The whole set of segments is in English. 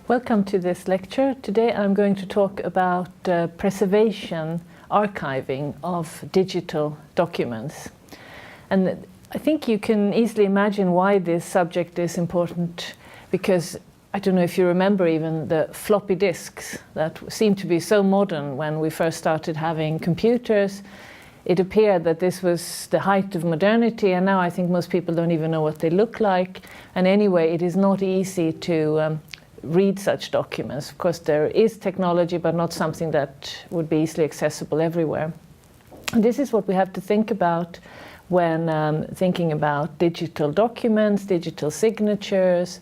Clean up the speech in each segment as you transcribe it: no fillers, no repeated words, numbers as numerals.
Welcome to this lecture. Today I'm going to talk about preservation, archiving of digital documents. And I think you can easily imagine why this subject is important, because I don't know if you remember even the floppy disks that seemed to be so modern when we first started having computers. It appeared that this was the height of modernity, and now I think most people don't even know what they look like. And anyway, it is not easy to read such documents. Of course, there is technology, but not something that would be easily accessible everywhere. And this is what we have to think about when thinking about digital documents, digital signatures.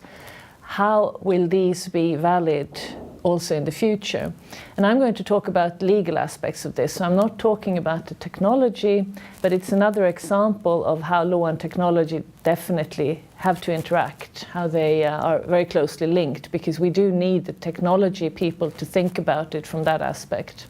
How will these be valid also in the future? And I'm going to talk about legal aspects of this. So I'm not talking about the technology, but it's another example of how law and technology definitely have to interact, how they are very closely linked, because we do need the technology people to think about it from that aspect.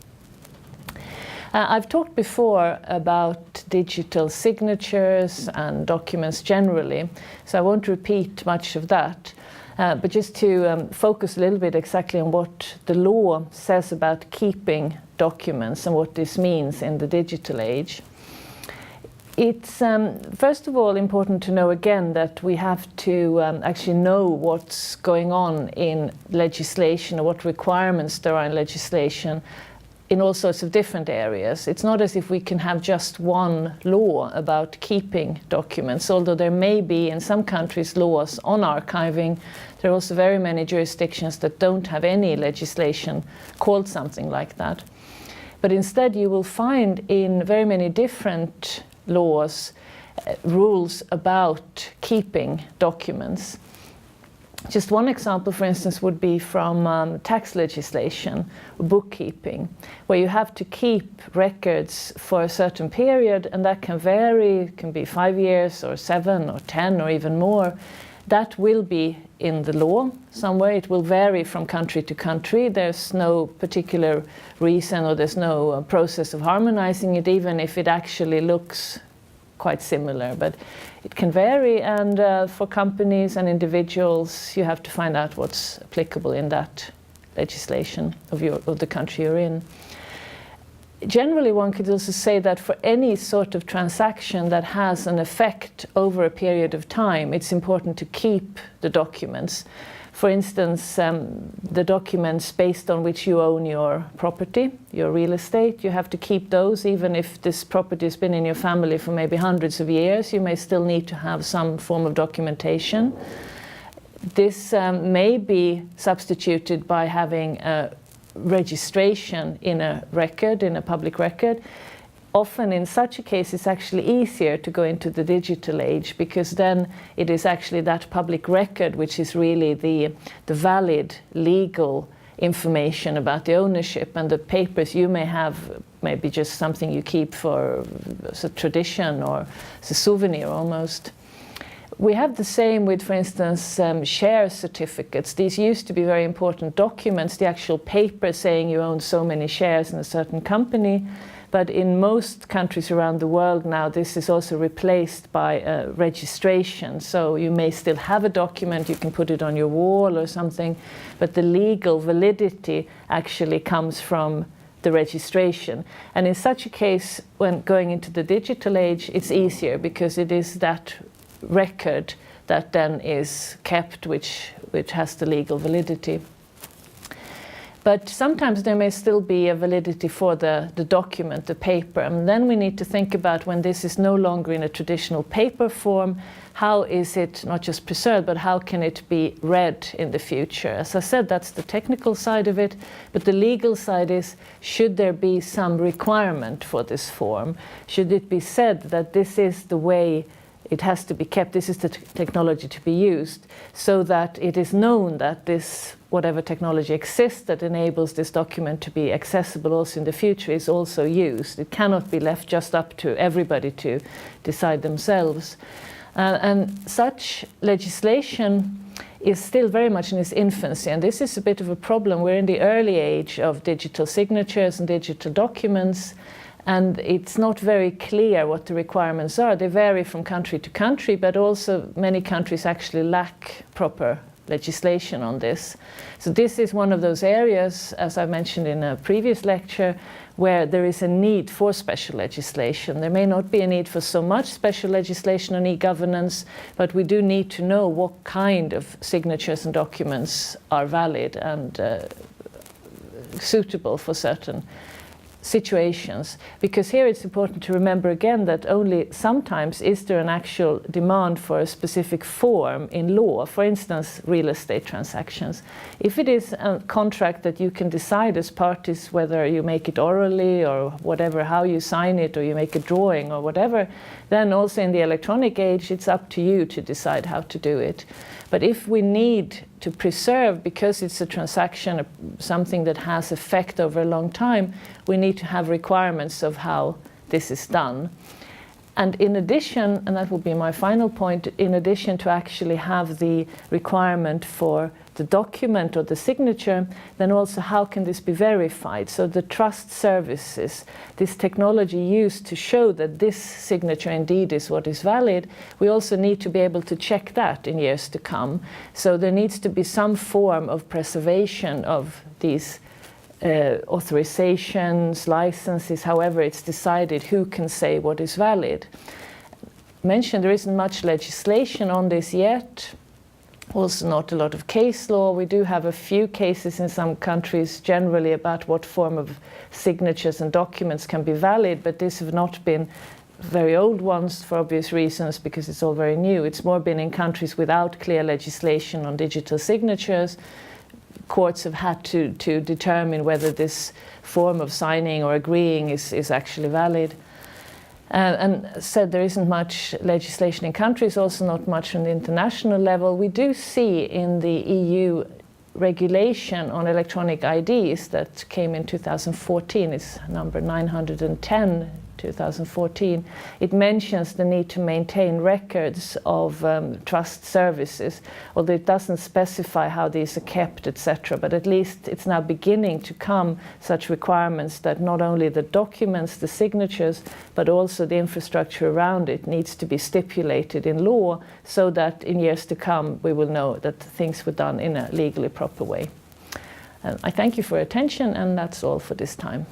I've talked before about digital signatures and documents generally, so I won't repeat much of that. But just to focus a little bit exactly on what the law says about keeping documents and what this means in the digital age. It's first of all important to know again that we have to actually know what's going on in legislation or what requirements there are in legislation in all sorts of different areas. It's not as if we can have just one law about keeping documents, although there may be in some countries laws on archiving. There are also very many jurisdictions that don't have any legislation called something like that. But instead you will find in very many different laws rules about keeping documents. Just one example, for instance, would be from tax legislation, bookkeeping, where you have to keep records for a certain period, and that can vary. It can be 5 years or 7 or 10 or even more. That will be in the law somewhere. It will vary from country to country. There's no particular reason or there's no process of harmonizing it, even if it actually looks quite similar. But it can vary, and for companies and individuals, you have to find out what's applicable in that legislation of the country you're in. Generally, one could also say that for any sort of transaction that has an effect over a period of time, it's important to keep the documents. For instance, the documents based on which you own your property, your real estate, you have to keep those even if this property has been in your family for maybe hundreds of years. You may still need to have some form of documentation. This may be substituted by having a registration in a record, in a public record. Often in such a case it's actually easier to go into the digital age, because then it is actually that public record which is really the valid legal information about the ownership, and the papers you may have maybe just something you keep for as a tradition or as a souvenir almost. We have the same with, for instance, share certificates. These used to be very important documents, the actual paper saying you own so many shares in a certain company. But in most countries around the world now, this is also replaced by a registration. So you may still have a document, you can put it on your wall or something, but the legal validity actually comes from the registration. And in such a case, when going into the digital age, it's easier because it is that record that then is kept, which has the legal validity. But sometimes there may still be a validity for the document, the paper. And then we need to think about, when this is no longer in a traditional paper form, how is it not just preserved, but how can it be read in the future? As I said, that's the technical side of it. But the legal side is, should there be some requirement for this form? Should it be said that this is the way it has to be kept, this is the technology to be used, so that it is known that this, whatever technology exists that enables this document to be accessible also in the future, is also used. It cannot be left just up to everybody to decide themselves. And such legislation is still very much in its infancy, and this is a bit of a problem. We're in the early age of digital signatures and digital documents, and it's not very clear what the requirements are. They vary from country to country, but also many countries actually lack proper legislation on this. So this is one of those areas, as I mentioned in a previous lecture, where there is a need for special legislation. There may not be a need for so much special legislation on e-governance, but we do need to know what kind of signatures and documents are valid and suitable for certain situations, because here it's important to remember again that only sometimes is there an actual demand for a specific form in law, for instance real estate transactions. If it is a contract that you can decide as parties whether you make it orally or whatever, how you sign it, or you make a drawing or whatever, then also in the electronic age it's up to you to decide how to do it. But if we need to preserve, because it's a transaction, something that has effect over a long time, we need to have requirements of how this is done. And in addition, and that will be my final point, in addition to actually have the requirement for the document or the signature, then also how can this be verified? So the trust services, this technology used to show that this signature indeed is what is valid, we also need to be able to check that in years to come. So there needs to be some form of preservation of these authorizations, licenses, however it's decided who can say what is valid. Mentioned there isn't much legislation on this yet. Also not a lot of case law. We do have a few cases in some countries generally about what form of signatures and documents can be valid, but these have not been very old ones for obvious reasons because it's all very new. It's more been in countries without clear legislation on digital signatures. Courts have had to determine whether this form of signing or agreeing is actually valid. And said there isn't much legislation in countries, also not much on the international level. We do see in the EU regulation on electronic IDs that came in 2014, it's number 910, 2014, it mentions the need to maintain records of trust services, although it doesn't specify how these are kept, etc. But at least it's now beginning to come such requirements that not only the documents, the signatures, but also the infrastructure around it needs to be stipulated in law so that in years to come we will know that things were done in a legally proper way. I thank you for your attention, and that's all for this time.